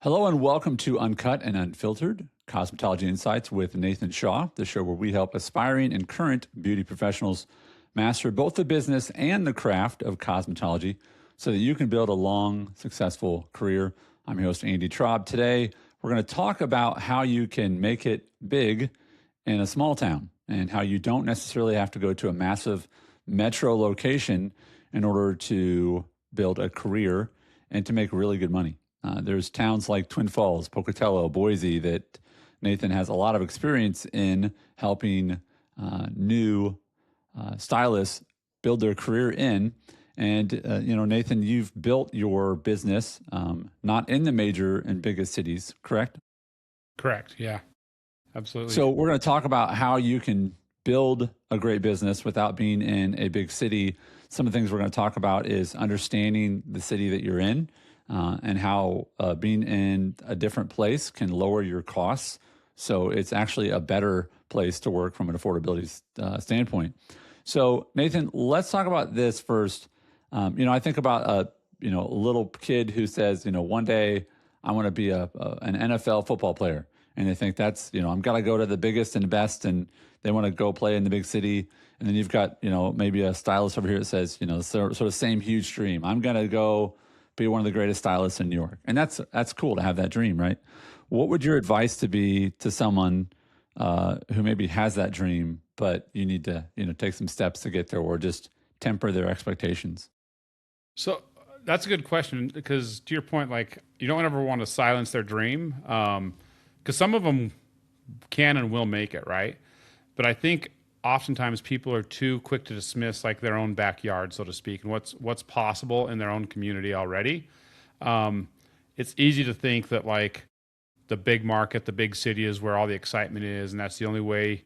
Hello and welcome to Uncut and Unfiltered Cosmetology Insights with Nathan Shaw, the show where we help aspiring and current beauty professionals master both the business and the craft of cosmetology so that you can build a long, successful career. I'm your host, Andy Traub. Today, we're going to talk about how you can make it big in a small town and how you don't necessarily have to go to a massive metro location in order to build a career and to make really good money. There's towns like Twin Falls, Pocatello, Boise that Nathan has a lot of experience in helping new stylists build their career in. And, Nathan, you've built your business not in the major and biggest cities, correct? Correct. Yeah, absolutely. So we're going to talk about how you can build a great business without being in a big city. Some of the things we're going to talk about is understanding the city that you're in and how being in a different place can lower your costs. So it's actually a better place to work from an affordability standpoint. So Nathan, let's talk about this first. I think about a little kid who says, one day I want to be an NFL football player. And they think that's, I'm going to go to the biggest and best, and they want to go play in the big city. And then you've got, maybe a stylist over here that says, sort of same huge dream. I'm going to go be one of the greatest stylists in New York. And that's cool to have that dream, right? What would your advice to be to someone who maybe has that dream, but you need to, take some steps to get there or just temper their expectations? So that's a good question because to your point, like you don't ever want to silence their dream because some of them can and will make it, right? But I think oftentimes people are too quick to dismiss like their own backyard, so to speak, and what's possible in their own community already. It's easy to think that like the big market, the big city is where all the excitement is, and that's the only way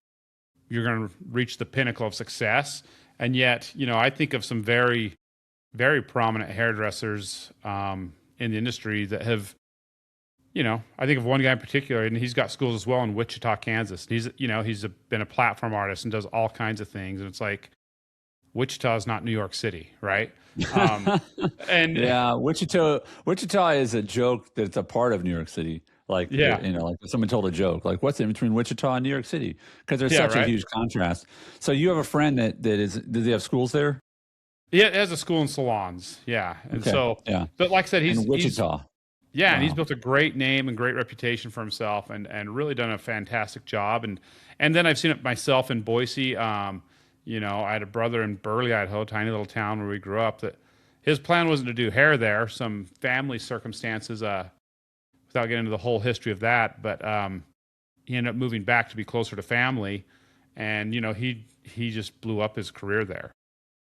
you're going to reach the pinnacle of success. And yet, I think of some very, very prominent hairdressers in the industry that have, I think of one guy in particular, and he's got schools as well in Wichita, Kansas. He's been a platform artist and does all kinds of things. And it's like, Wichita is not New York City, right? And yeah, Wichita is a joke that's a part of New York City. Like, yeah, like if someone told a joke, like what's in between Wichita and New York City? Because there's yeah, such a right. huge contrast. So you have a friend does he have schools there? Yeah, it has a school in salons. Yeah. And Okay. so, Yeah. but like I said, In he's, Wichita. yeah, and he's Wow. built a great name and great reputation for himself and really done a fantastic job. And then I've seen it myself in Boise. I had a brother in Burley, Idaho, tiny little town where we grew up, that his plan wasn't to do hair there. Some family circumstances, without getting into the whole history of that, but he ended up moving back to be closer to family. And, he just blew up his career there.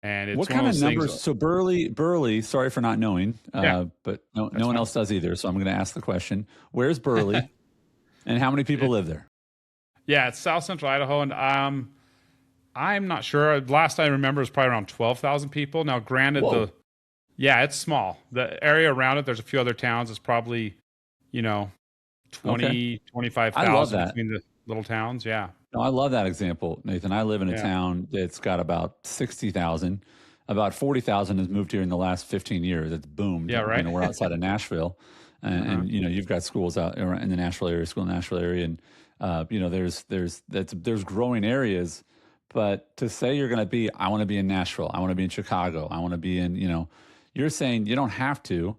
And it's What one of kind of those things. numbers? So Burley, sorry for not knowing, Yeah, but no that's one fine. else does either. So I'm going to ask the question, where's Burley and how many people live there? Yeah, it's South Central Idaho, and I'm not sure. Last I remember is probably around 12,000 people. Now, granted, Whoa. yeah, it's small. The area around it, there's a few other towns. It's probably, you know, Okay. 20, I love 25,000 that. between the little towns. Yeah. No, I love that example, Nathan. I live in a Yeah. town that's got about 60,000. About 40,000 has moved here in the llast 15 years. It's boomed. Yeah, right. We're outside of Nashville, and, Uh-huh. you've got schools out in the Nashville area, school in the Nashville area, and there's growing areas. But to say you're going to be, I want to be in Nashville, I want to be in Chicago, I want to be in, you're saying you don't have to,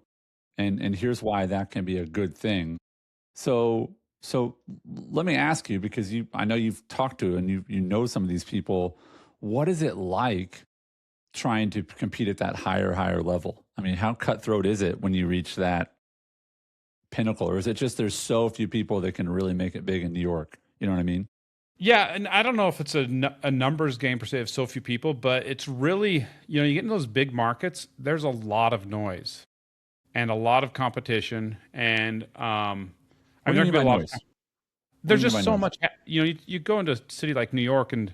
and here's why that can be a good thing. So let me ask you, because I know you've talked to and you know some of these people. What is it like trying to compete at that higher level? I mean, how cutthroat is it when you reach that pinnacle, or is it just there's so few people that can really make it big in New York? You know what I mean? Yeah, and I don't know if it's a numbers game per se of so few people, but it's really, you get in those big markets, there's a lot of noise and a lot of competition. And I What mean, do you there mean can be by a lot of, noise? What do there's you mean by just so noise? much, you go into a city like New York and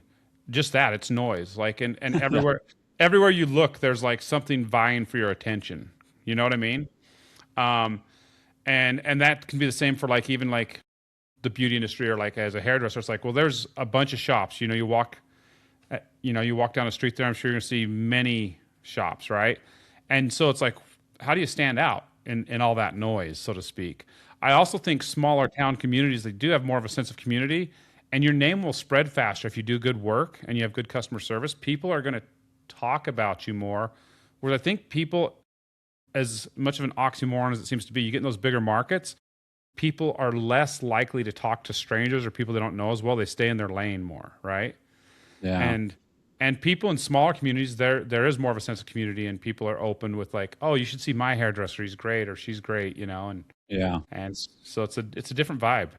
just that, it's noise. Like, and Yeah. everywhere you look, there's like something vying for your attention. You know what I mean? Um, and that can be the same for like even like the beauty industry or like as a hairdresser. It's like, well, there's a bunch of shops. You walk down the street there. I'm sure you're gonna see many shops, right? And so it's like, how do you stand out? in all that noise, so to speak. I also think smaller town communities, they do have more of a sense of community, and your name will spread faster if you do good work and you have good customer service. People are going to talk about you more. Where I think people, as much of an oxymoron as it seems to be, you get in those bigger markets, people are less likely to talk to strangers or people they don't know as well. They stay in their lane more, right? Yeah. And people in smaller communities, there is more of a sense of community, and people are open with like, oh, you should see my hairdresser, he's great, or she's great, you know, Yeah. and so it's a different vibe.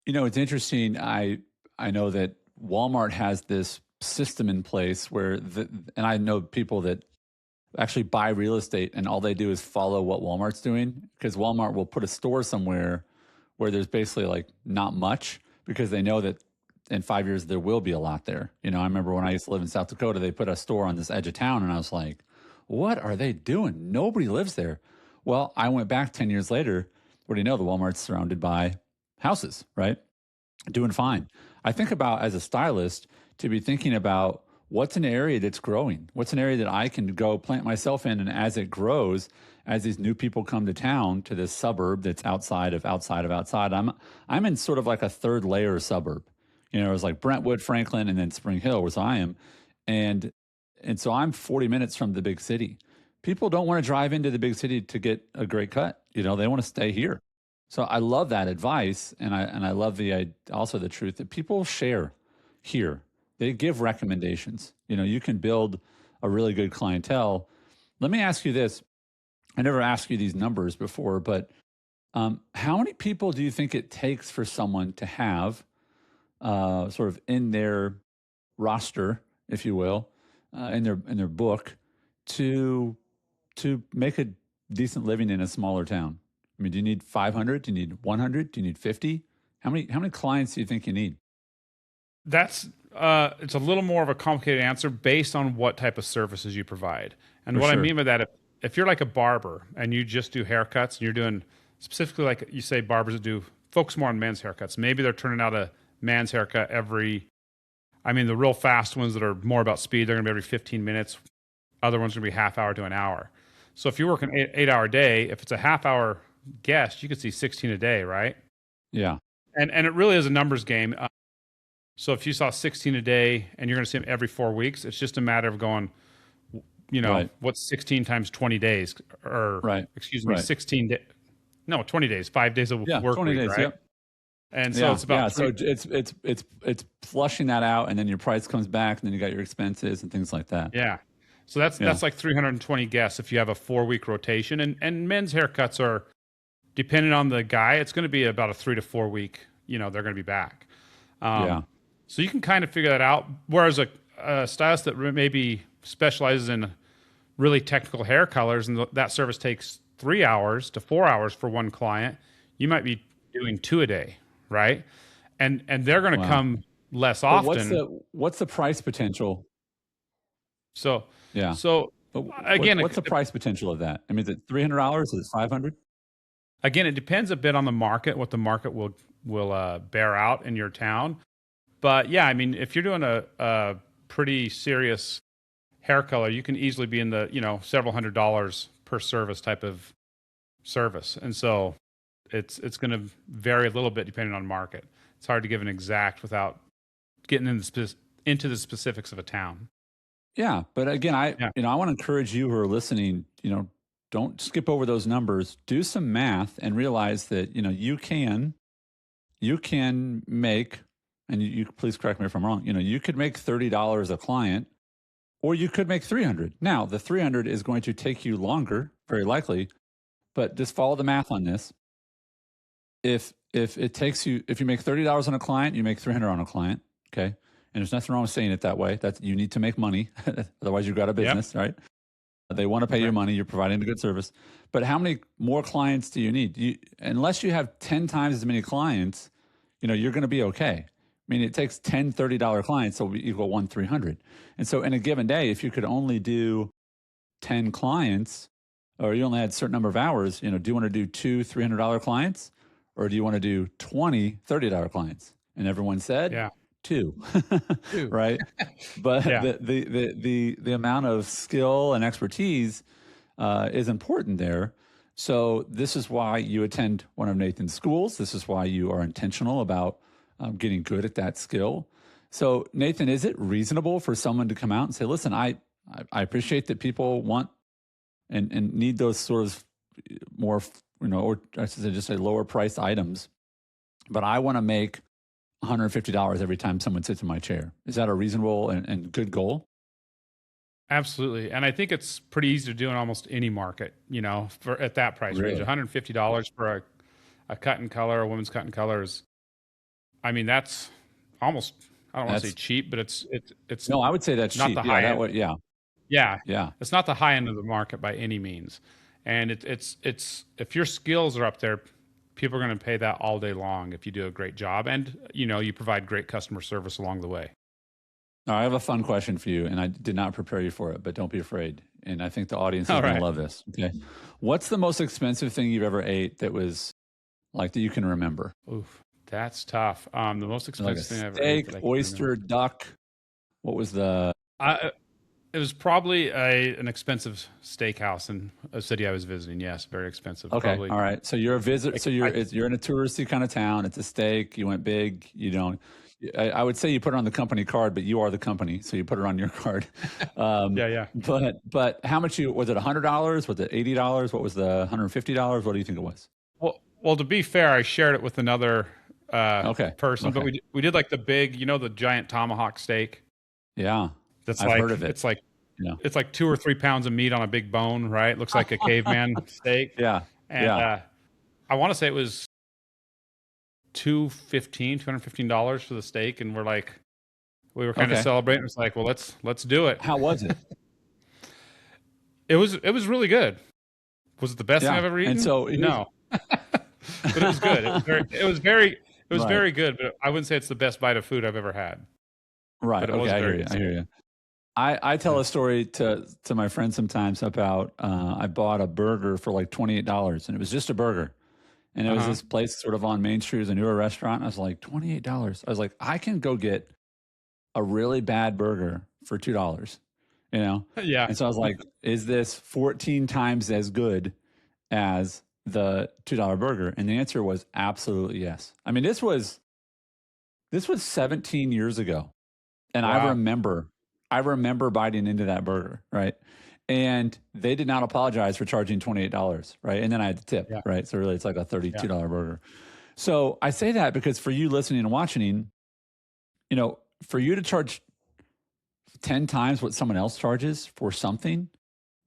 It's interesting. I know that Walmart has this system in place where and I know people that actually buy real estate and all they do is follow what Walmart's doing, because Walmart will put a store somewhere where there's basically like not much, because they know that in 5 years there will be a lot there. I remember when I used to live in South Dakota, they put a store on this edge of town and I was like, what are they doing? Nobody lives there. Well, I went back 10 years later. What do you know? The Walmart's surrounded by houses, right? Doing fine. I think about, as a stylist, to be thinking about what's an area that's growing? What's an area that I can go plant myself in? And as it grows, as these new people come to town, to this suburb that's outside of outside of outside, I'm in sort of like a third layer suburb. It's like Brentwood, Franklin, and then Spring Hill, where I am. And so I'm 40 minutes from the big city. People don't want to drive into the big city to get a great cut. They want to stay here. So I love that advice, and I love also the truth that people share here. They give recommendations. You can build a really good clientele. Let me ask you this. I never asked you these numbers before, but how many people do you think it takes for someone to have sort of in their roster, if you will, in their book, to make a decent living in a smaller town? I mean, do you need 500? Do you need 100? Do you need 50? How many clients do you think you need? That's it's a little more of a complicated answer based on what type of services you provide. And For what I sure. mean by that, if you're like a barber and you just do haircuts and you're doing specifically, like you say, barbers that do focus more on men's haircuts, maybe they're turning out a man's haircut I mean, the real fast ones that are more about speed, they're going to be every 15 minutes. Other ones are going to be half hour to an hour. So if you work an 8 hour day, if it's a half hour guest, you could see 16 a day, right? Yeah. And it really is a numbers game. So if you saw 16 a day and you're going to see them every 4 weeks, it's just a matter of going, Right. what's 16 times 20 days, or Right. excuse me, Right. 20 days, 5 days a Yeah. work 20 week, days. right? Yep. And so Yeah. it's Yeah. about So 20, it's flushing that out, and then your price comes back, and then you got your expenses and things like that. yeah. So that's Yeah. like 320 guests if you have a 4 week rotation. And men's haircuts are, depending on the guy, it's going to be about a 3 to 4 week, they're going to be back. Yeah. So you can kind of figure that out. Whereas a stylist that maybe specializes in really technical hair colors, and that service takes 3 hours to 4 hours for one client, you might be doing two a day, right? And they're going to Wow. come less But what's often. the price potential? So Yeah. so But again, what's the price potential of that? I mean, is it $300? Is it 500? it depends a bit on the market, what the market will bear out in your town. But yeah, I mean, if you're doing a pretty serious hair color, you can easily be in the, several $100s per service type of service. And so it's going to vary a little bit depending on market. It's hard to give an exact without getting into the specifics of a town. Yeah, but again, Yeah. I want to encourage you who are listening, don't skip over those numbers. Do some math and realize that, you can make, and you please correct me if I'm wrong, you could make $30 a client, or you could make 300. Now, the 300 is going to take you longer, very likely, but just follow the math on this. If you make $30 on a client, you make 300 on a client, okay? And there's nothing wrong with saying it that way. That's, you need to make money. Otherwise you've got a Yep. business, right? They want to pay you Right. money. You're providing a good service. But how many more clients do you need? Unless you have 10 times as many clients, you're going to be okay. I mean, it takes 10 $30 clients, so we equal 300. And so in a given day, if you could only do 10 clients, or you only had a certain number of hours, do you want to do two $300 clients, or do you want to do 20 $30 clients? And everyone said Yeah. two, Two. right? But Yeah. the amount of skill and expertise is important there. So this is why you attend one of Nathan's schools. This is why you are intentional about getting good at that skill. So Nathan, is it reasonable for someone to come out and say, listen, I appreciate that people want and need those sort of more, or I should say just say lower priced items, but I want to make $150 every time someone sits in my chair. Is that a reasonable and good goal? Absolutely. And I think it's pretty easy to do in almost any market, for at that price range. Really? $150 for a cut and color, a women's cut and color is, I mean, that's almost, I don't want to say That's cheap, but it's no, I would say that's not cheap. the Yeah, high that end. would, yeah, Yeah. yeah. It's not the high end of the market by any means. And it's if your skills are up there, people are going to pay that all day long if you do a great job and, you provide great customer service along the way. All right, I have a fun question for you, and I did not prepare you for it, but don't be afraid. And I think the audience is All going to right. love this. Okay. What's the most expensive thing you've ever ate that was like that you can remember? Oof, that's tough. The most Like a expensive thing I ever ate steak, that I can remember. oyster, duck. What was the, It was probably an expensive steakhouse in a city I was visiting. Yes, very expensive. okay. Probably All right. So you're a visit. like So you're in a touristy kind of town. It's a steak. You went big. You don't, I would say you put it on the company card, but you are the company. So you put it on your card. yeah, yeah. But how much was it $100? Was it $80? What was the $150? What do you think it was? Well, to be fair, I shared it with another Okay. person, but Okay. we did like the big, the giant tomahawk steak. Yeah. That's I've like heard of it. Yeah. it's like 2 or 3 pounds of meat on a big bone, right? Looks like a caveman steak, Yeah. and Yeah. I want to say it was $215 for the steak, and we were kind of Okay. celebrating. It's like, well, let's do it. How was it? It was really good. Was it the best thing Yeah. I've ever And eaten? so No, but it was good. It was right. very good. But I wouldn't say it's the best bite of food I've ever had. Right. But it Okay. was I hear very you. good I hear steak. you. I tell Yeah. a story to my friends sometimes about I bought a burger for like $28 and it was just a burger. And it Uh was huh. this place sort of on Main Street, it was a newer restaurant. I was like, $28. I was like, I can go get a really bad burger for $2, you know? Yeah. And so I was like, is this 14 times as good as the $2 burger? And the answer was absolutely yes. I mean, this was 17 years ago. And Wow. I remember biting into that burger, right? And they did not apologize for charging $28, right? And then I had to tip, Yeah. right? So really it's like a Yeah. $32 burger. So I say that because for you listening and watching, for you to charge 10 times what someone else charges for something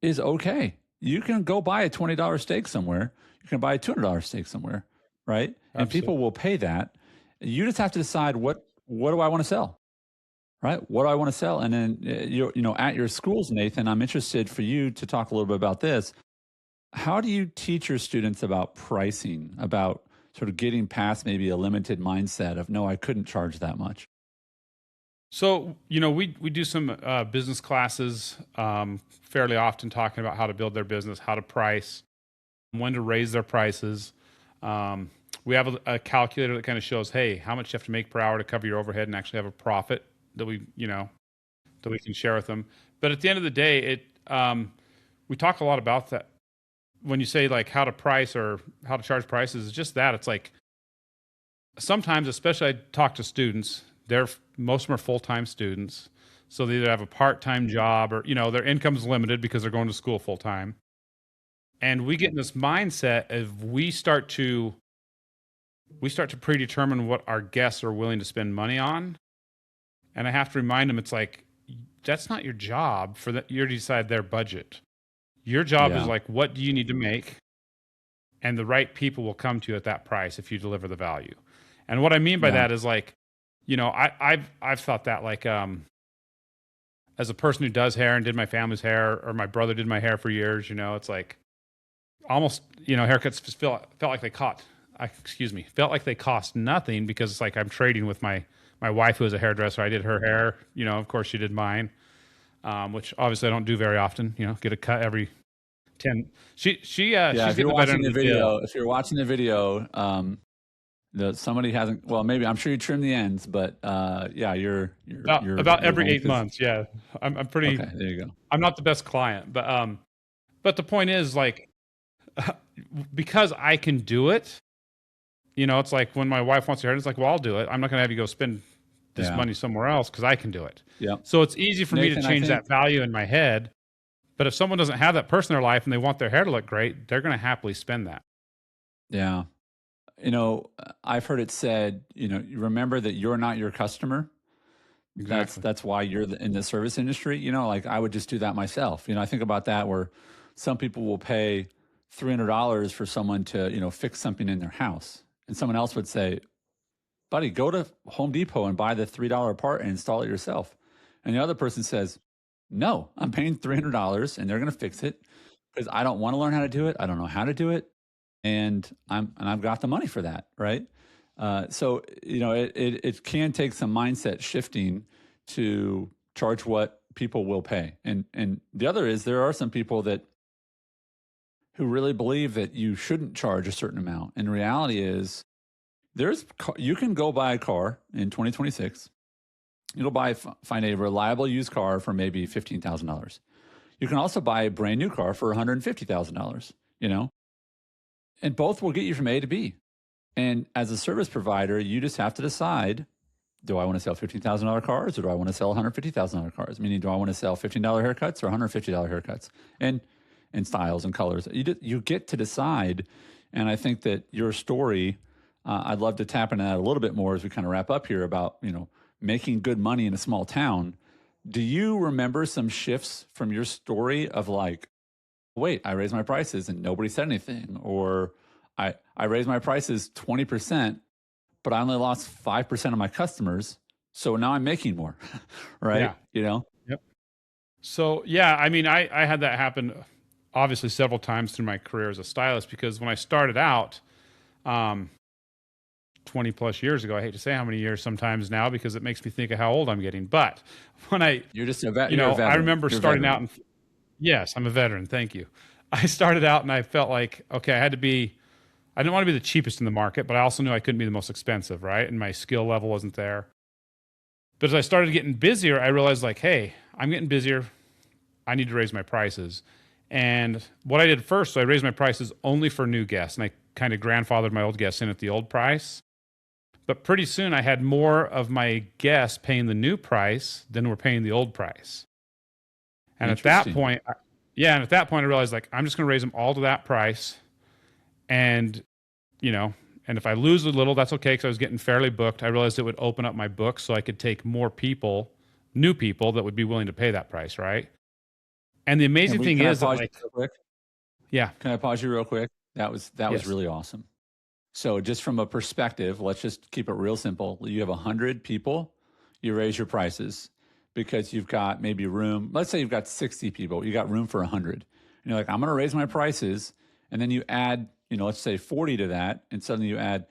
is okay. You can go buy a $20 steak somewhere. You can buy a $200 steak somewhere, right? And people Absolutely. will pay that. You just have to decide what do I want to sell? Right? What do I want to sell? And then at your schools, Nathan, I'm interested for you to talk a little bit about this. How do you teach your students about pricing, about sort of getting past maybe a limited mindset of no, I couldn't charge that much? So, we do some business classes fairly often, talking about how to build their business, how to price, when to raise their prices. We have a calculator that kind of shows, hey, how much you have to make per hour to cover your overhead and actually have a profit that we can share with them. But at the end of the day, we talk a lot about that. When you say like how to price or how to charge prices, it's just that. It's like sometimes, especially I talk to students, most of them are full-time students. So they either have a part-time job or, their income's limited because they're going to school full-time. And we get in this mindset of we start to predetermine what our guests are willing to spend money on. And I have to remind them, it's like, that's not your job for that. You already decide their budget. Your job is Yeah. like, what do you need to make? And the right people will come to you at that price if you deliver the value. And what I mean by Yeah. that is like, I've thought that like, as a person who does hair and did my family's hair, or my brother did my hair for years, it's like almost, haircuts just felt like felt like they cost nothing, because it's like I'm trading with my wife, who is a hairdresser. I did her hair, of course she did mine, which obviously I don't do very often, get a cut every 10. She's Yeah. getting If you're the better watching end the of the deal. video, somebody hasn't, well, maybe I'm sure you trim the ends, but yeah, About your every wife 8 is months. Yeah. I'm pretty, okay. There you go. I'm not the best client, but the point is like, because I can do it. It's like when my wife wants to hair, it's like, well, I'll do it. I'm not going to have you go spend this Yeah. money somewhere else because I can do it. Yep. So it's easy for me to Nathan, I change think, that value in my head. But if someone doesn't have that person in their life and they want their hair to look great, they're going to happily spend that. yeah. I've heard it said, you remember that you're not your customer. That's Exactly. that's why you're in the service industry. Like I would just do that myself. I think about that where some people will pay $300 for someone to, fix something in their house. And someone else would say, buddy, go to Home Depot and buy the $3 part and install it yourself. And the other person says, no, I'm paying $300 and they're going to fix it because I don't want to learn how to do it. I don't know how to do it. And I've got the money for that. Right. So, it can take some mindset shifting to charge what people will pay. And the other is there are some people who really believe that you shouldn't charge a certain amount. And the reality is you can go buy a car in 2026. You'll find a reliable used car for maybe $15,000. You can also buy a brand new car for $150,000, and both will get you from A to B. And as a service provider, you just have to decide, do I want to sell $15,000 cars or do I want to sell $150,000 cars? Meaning, do I want to sell $15 haircuts or $150 haircuts? And styles and colors. You get to decide. And I think that your story, I'd love to tap into that a little bit more as we kind of wrap up here about, making good money in a small town. Do you remember some shifts from your story of like, wait, I raised my prices and nobody said anything, or I raised my prices 20%, but I only lost 5% of my customers. So now I'm making more, right? Yeah. Yep. So, yeah, I mean, I had that happen obviously several times through my career as a stylist because when I started out, 20 plus years ago, I hate to say how many years sometimes now because it makes me think of how old I'm getting. But when You're just a vet. I remember starting out and yes, I'm a veteran. Thank you. I started out and I felt like, okay, I didn't want to be the cheapest in the market, but I also knew I couldn't be the most expensive, right? And my skill level wasn't there. But as I started getting busier, I realized like, hey, I'm getting busier. I need to raise my prices. And what I did first, so I raised my prices only for new guests and I kind of grandfathered my old guests in at the old price. But pretty soon I had more of my guests paying the new price than were paying the old price. And at that point, I realized like, I'm just going to raise them all to that price. And, and if I lose a little, that's okay because I was getting fairly booked. I realized it would open up my books so I could take more people, new people that would be willing to pay that price, right? And the amazing thing is that like, yeah. Can I pause you real quick? That was Yes. really awesome. So just from a perspective, let's just keep it real simple. You have 100 people, you raise your prices because you've got maybe room. Let's say you've got 60 people, you got room for 100. And you're like, I'm going to raise my prices. And then you add, let's say 40 to that. And suddenly you add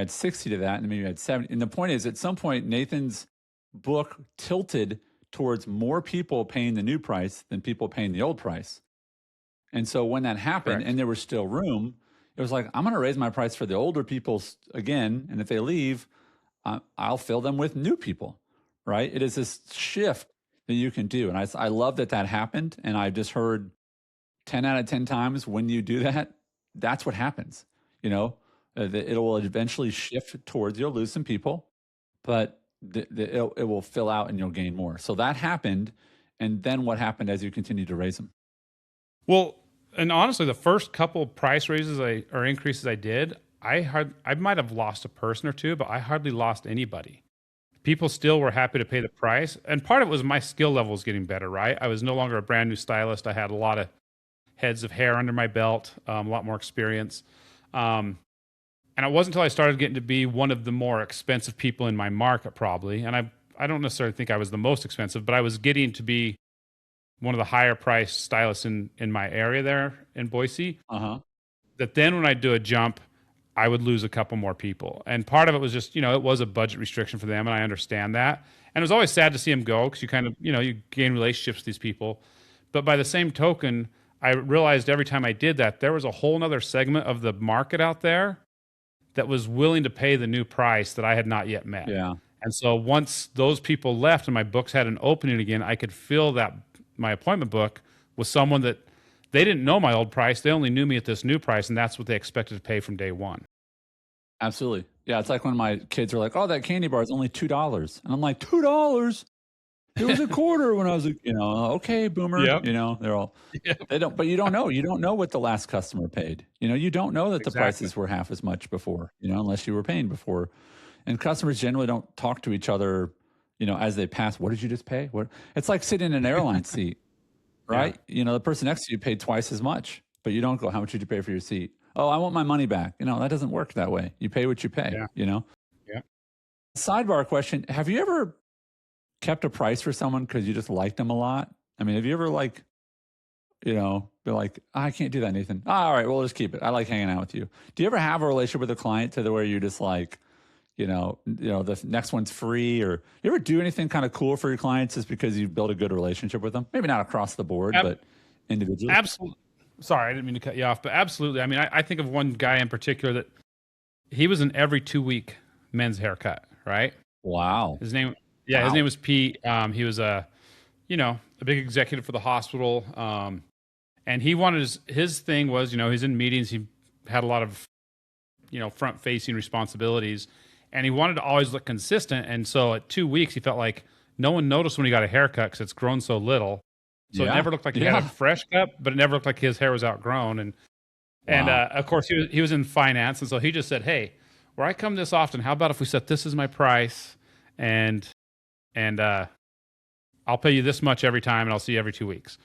60 to that. And maybe you add 70. And the point is, at some point, Nathan's book tilted towards more people paying the new price than people paying the old price. And so when that happened, Correct. and there was still room, it was like, I'm going to raise my price for the older people again. And if they leave, I'll fill them with new people, right? It is this shift that you can do. And I love that happened. And I've just heard 10 out of 10 times when you do that, that's what happens. It will eventually shift towards, you'll lose some people, but it will fill out and you'll gain more. So that happened. And then what happened as you continue to raise them? Well, and honestly, the first couple price raises or increases I did, I might have lost a person or two, but I hardly lost anybody. People still were happy to pay the price. And part of it was my skill level was getting better, right? I was no longer a brand new stylist. I had a lot of heads of hair under my belt, a lot more experience. And it wasn't until I started getting to be one of the more expensive people in my market, probably. And I don't necessarily think I was the most expensive, but I was getting to be one of the higher priced stylists in my area there in Boise. That then when I do a jump, I would lose a couple more people. And part of it was just, it was a budget restriction for them. And I understand that. And it was always sad to see them go because you kind of, you gain relationships with these people. But by the same token, I realized every time I did that, there was a whole nother segment of the market out there that was willing to pay the new price that I had not yet met. Yeah. And so once those people left and my books had an opening again, I could fill my appointment book with someone that they didn't know my old price. They only knew me at this new price, and that's what they expected to pay from day one. Absolutely. Yeah, it's like when my kids are like, "Oh, that candy bar is only $2," and I'm like, $2? It was a quarter when I was, okay, boomer. Yep. They're all Yep. they don't, but you don't know. You don't know what the last customer paid. You don't know that the Exactly. prices were half as much before. Unless you were paying before. And customers generally don't talk to each other, as they pass. What did you just pay? What? It's like sitting in an airline seat, Yeah. right? The person next to you paid twice as much, but you don't go, "How much did you pay for your seat?" "Oh, I want my money back." That doesn't work that way. You pay what you pay. Yeah. Yeah. Sidebar question: have you ever kept a price for someone because you just liked them a lot? I mean, have you ever be like, "I can't do that, Nathan." All right, well, we'll just keep it. I like hanging out with you. Do you ever have a relationship with a client to the where you're just like, the next one's free, or you ever do anything kind of cool for your clients just because you built a good relationship with them? Maybe not across the board, but individually. Absolutely. Sorry, I didn't mean to cut you off, but absolutely. I mean, I think of one guy in particular that he was an every 2 week men's haircut, right? Wow. His name, yeah, his Wow. name was Pete. He was a big executive for the hospital. And he wanted his thing was, he's in meetings. He had a lot of, front facing responsibilities, and he wanted to always look consistent. And so at 2 weeks, he felt like no one noticed when he got a haircut because it's grown so little. So it Yeah. never looked like he had a Yeah. fresh cut, but it never looked like his hair was outgrown. And Wow. of course, he was in finance, and so he just said, "Hey, where I come this often, how about if we set this as my price, and I'll pay you this much every time, and I'll see you every 2 weeks."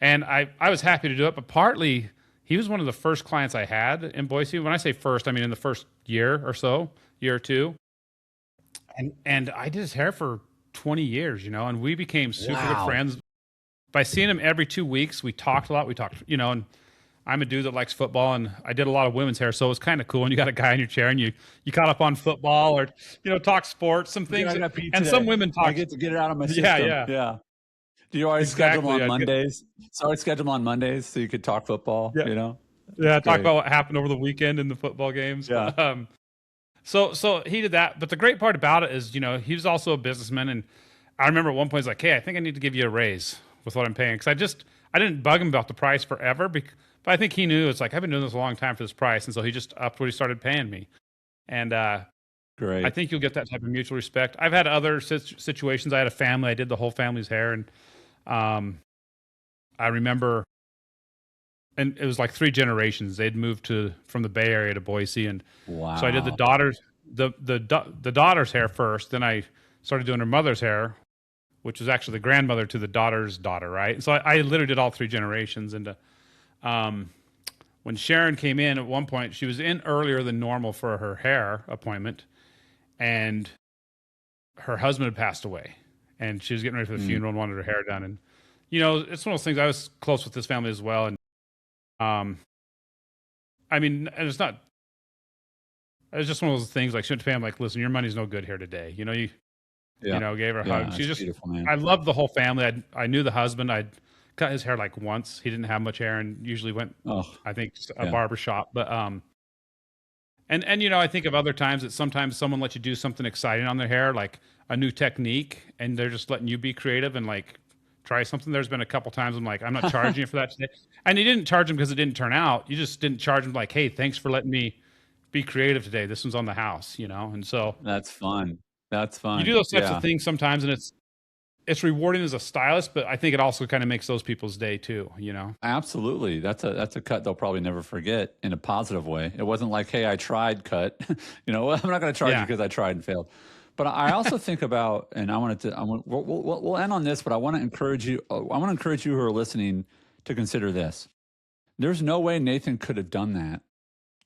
And I was happy to do it, but partly he was one of the first clients I had in Boise. When I say first, I mean in the first year or so, year or two. And I did his hair for 20 years, and we became super good Wow. friends. By seeing him every 2 weeks, we talked a lot. We talked, and I'm a dude that likes football, and I did a lot of women's hair, so it was kind of cool. And you got a guy in your chair, and you caught up on football, or talk sports, some Yeah, things, I got beat and some today. women I talk. get to get it out of my Yeah, system. yeah, Yeah. Do you always schedule them exactly. on I'd get, Mondays? So I schedule them on Mondays so you could talk football, yeah, That's yeah, talk great. about what happened over the weekend in the football games. Yeah. But so he did that. But the great part about it is, he was also a businessman, and I remember at one point he's like, "Hey, I think I need to give you a raise with what I'm paying," because I didn't bug him about the price forever, but I think he knew it's like I've been doing this a long time for this price, and so he just upped what he started paying me. And I Great. think you'll get that type of mutual respect. I've had other situations. I had a family. I did the whole family's hair, and um, I remember, and it was like 3 generations. They'd moved from the Bay Area to Boise, and so I did Wow. the daughter's hair first. Then I started doing her mother's hair, which was actually the grandmother to the daughter's daughter, right? So I literally did all 3 generations. And um, when Sharon came in at one point, she was in earlier than normal for her hair appointment, and her husband had passed away, and she was getting ready for the Mm. funeral and wanted her hair done. And it's one of those things. I was close with this family as well, and um, I mean, and it's not. It's just one of those things. Like she went to pay. I'm like, "Listen, your money's no good here today." Yeah. Gave her a Yeah. hug. That's beautiful, man. I loved the whole family. I knew the husband. I'd cut his hair like once. He didn't have much hair, and usually went, Oh, I think, a yeah. barber shop. But and I think of other times that sometimes someone lets you do something exciting on their hair, like a new technique, and they're just letting you be creative and like try something. There's been a couple times I'm like, I'm not charging you for that today, and you didn't charge them because it didn't turn out. You just didn't charge them like, hey, thanks for letting me be creative today. This one's on the house, and so That's fun. That's you do fun. those types of Yeah. things sometimes, and it's rewarding as a stylist, but I think it also kind of makes those people's day too. Absolutely. That's a cut they'll probably never forget in a positive way. It wasn't like, "Hey, I tried cut." I'm not going to charge you Yeah. because I tried and failed. But I also think about, and I wanted to, we'll end on this, but I want to encourage you. I want to encourage you who are listening to consider this. There's no way Nathan could have done that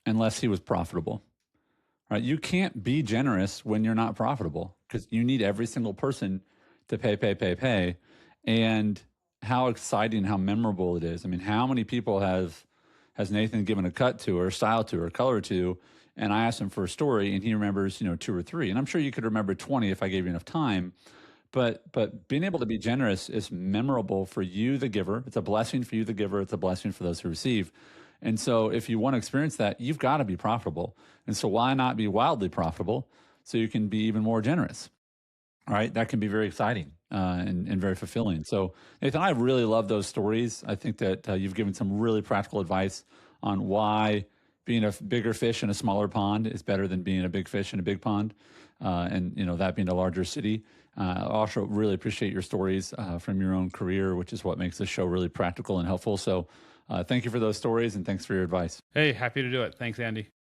unless he was profitable, right? You can't be generous when you're not profitable because you need every single person to pay, pay, pay, pay. And how exciting, how memorable it is. I mean, how many people has Nathan given a cut to or style to or color to? And I asked him for a story and he remembers, 2 or 3. And I'm sure you could remember 20 if I gave you enough time. But being able to be generous is memorable for you, the giver. It's a blessing for you, the giver. It's a blessing for those who receive. And so if you want to experience that, you've got to be profitable. And so why not be wildly profitable so you can be even more generous? All right. That can be very exciting. and very fulfilling. So, Nathan, I really love those stories. I think that you've given some really practical advice on why being a bigger fish in a smaller pond is better than being a big fish in a big pond, and that being a larger city. I also really appreciate your stories from your own career, which is what makes this show really practical and helpful. So, thank you for those stories, and thanks for your advice. Hey, happy to do it. Thanks, Andy.